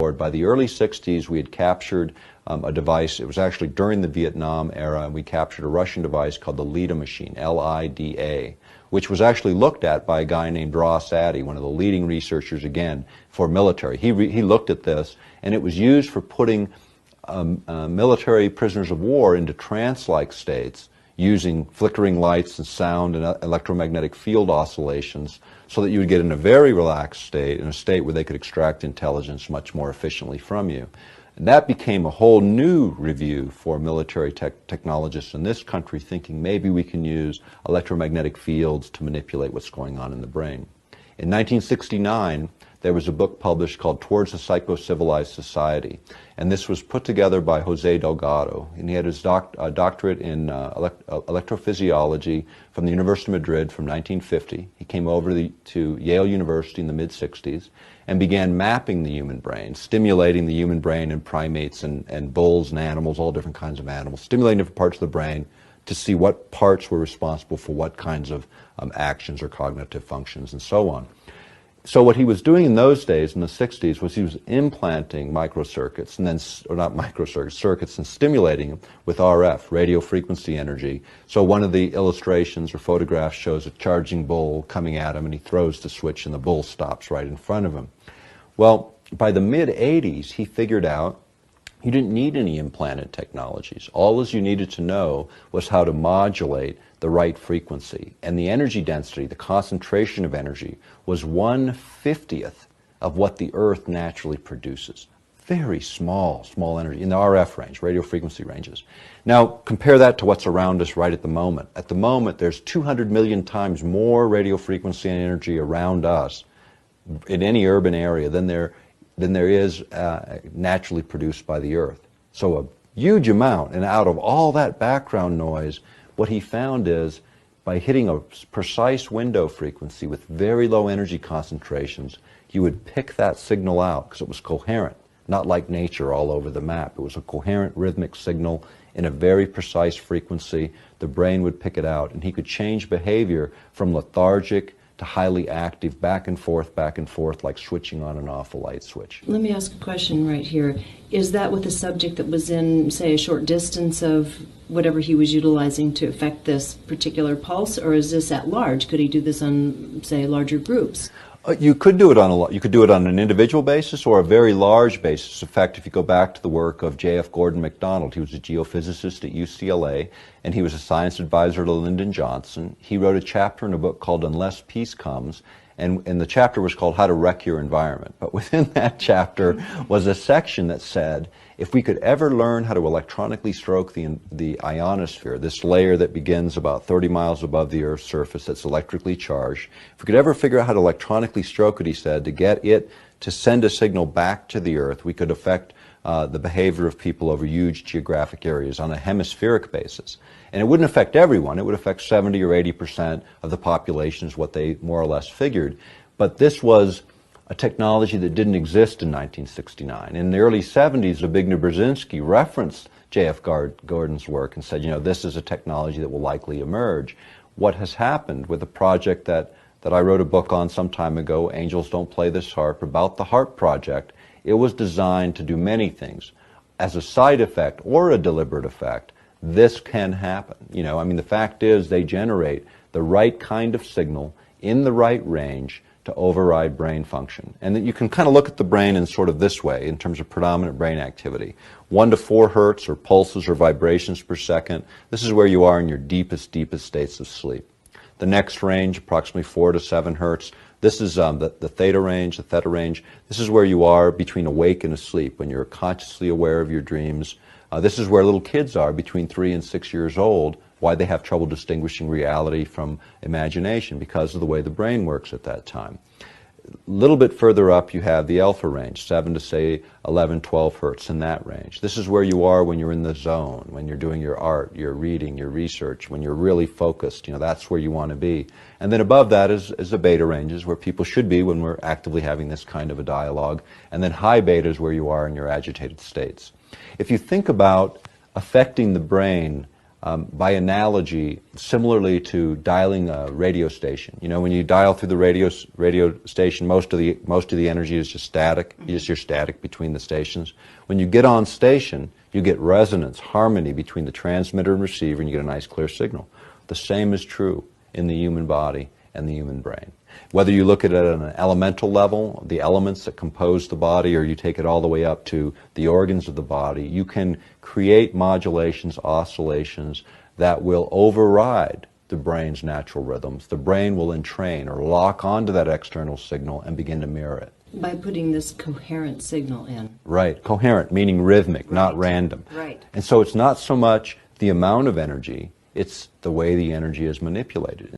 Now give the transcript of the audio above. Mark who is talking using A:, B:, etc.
A: forward. By the early 60s, we had captured a device. It was actually during the Vietnam era, and we captured a Russian device called the LIDA machine, L-I-D-A, which was actually looked at by a guy named Ross Addy, one of the leading researchers, again, for military. He looked at this, and it was used for putting military prisoners of war into trance-like states using flickering lights and sound and electromagnetic field oscillations so that you would get in a very relaxed state, in a state where they could extract intelligence much more efficiently from you. And that became a whole new review for military technologists in this country, thinking maybe we can use electromagnetic fields to manipulate what's going on in the brain. In 1969, there was a book published called Towards a Psycho-Civilized Society, and this was put together by Jose Delgado, and he had his doctorate in electrophysiology from the University of Madrid from 1950. He came over to Yale University in the mid-60s and began mapping the human brain, stimulating the human brain in primates and bulls and animals, all different kinds of animals, stimulating different parts of the brain to see what parts were responsible for what kinds of actions or cognitive functions and so on. So what he was doing in those days, in the 60s, was he was implanting microcircuits, and then, or not microcircuits, circuits, and stimulating them with RF, radio frequency energy. So one of the illustrations or photographs shows a charging bull coming at him, and he throws the switch, and the bull stops right in front of him. Well, by the mid-'80s, he figured out you didn't need any implanted technologies. All you needed to know was how to modulate the right frequency. And the energy density, the concentration of energy, was 1/50th of what the Earth naturally produces. Very small energy in the RF range, radio frequency ranges. Now, compare that to what's around us right at the moment. At the moment, there's 200 million times more radio frequency and energy around us in any urban area than there is naturally produced by the Earth. So a huge amount, and out of all that background noise, what he found is by hitting a precise window frequency with very low energy concentrations, you would pick that signal out because it was coherent, not like nature all over the map. It was a coherent rhythmic signal in a very precise frequency. The brain would pick it out, and he could change behavior from lethargic to highly active, back and forth, like switching on and off a light switch.
B: Let me ask a question right here. Is that with a subject that was in, say, a short distance of whatever he was utilizing to affect this particular pulse, or is this at large? Could he do this on, say, larger groups?
A: You could do it on an individual basis or a very large basis. In fact, if you go back to the work of J.F. Gordon MacDonald, he was a geophysicist at UCLA, and he was a science advisor to Lyndon Johnson. He wrote a chapter in a book called Unless Peace Comes, and the chapter was called How to Wreck Your Environment. But within that chapter was a section that said, if we could ever learn how to electronically stroke the ionosphere, this layer that begins about 30 miles above the Earth's surface that's electrically charged, if we could ever figure out how to electronically stroke it, he said, to get it to send a signal back to the Earth, we could affect the behavior of people over huge geographic areas on a hemispheric basis. And it wouldn't affect everyone. It would affect 70 or 80% of the population is what they more or less figured. But this was a technology that didn't exist in 1969. In the early 70s, Zbigniew Brzezinski referenced J.F. Gordon's work and said, you know, this is a technology that will likely emerge. What has happened with a project that I wrote a book on some time ago, Angels Don't Play This Harp, about the HARP project, it was designed to do many things. As a side effect or a deliberate effect, this can happen. You know, I mean, the fact is they generate the right kind of signal in the right range to override brain function. And that you can kind of look at the brain in sort of this way in terms of predominant brain activity. 1 to 4 hertz or pulses or vibrations per second. This is where you are in your deepest states of sleep. The next range, approximately 4 to 7 hertz. This is the theta range, the theta range. This is where you are between awake and asleep, when you're consciously aware of your dreams. This is where little kids are between 3 and 6 years old, why they have trouble distinguishing reality from imagination, because of the way the brain works at that time. A little bit further up you have the alpha range, 7 to say 11, 12 hertz, in that range. This is where you are when you're in the zone, when you're doing your art, your reading, your research, when you're really focused. You know, that's where you want to be. And then above that is the beta ranges, where people should be when we're actively having this kind of a dialogue. And then high beta is where you are in your agitated states. If you think about affecting the brain by analogy, similarly to dialing a radio station. You know, when you dial through the radio station, most of the energy is just static. You just hear static between the stations. When you get on station, you get resonance, harmony between the transmitter and receiver, and you get a nice clear signal. The same is true in the human body and the human brain. Whether you look at it at an elemental level, the elements that compose the body, or you take it all the way up to the organs of the body, you can create modulations, oscillations that will override the brain's natural rhythms. The brain will entrain or lock onto that external signal and begin to mirror it.
B: By putting this coherent signal in.
A: Right. Coherent, meaning rhythmic, not random.
B: Right.
A: And so it's not so much the amount of energy, it's the way the energy is manipulated.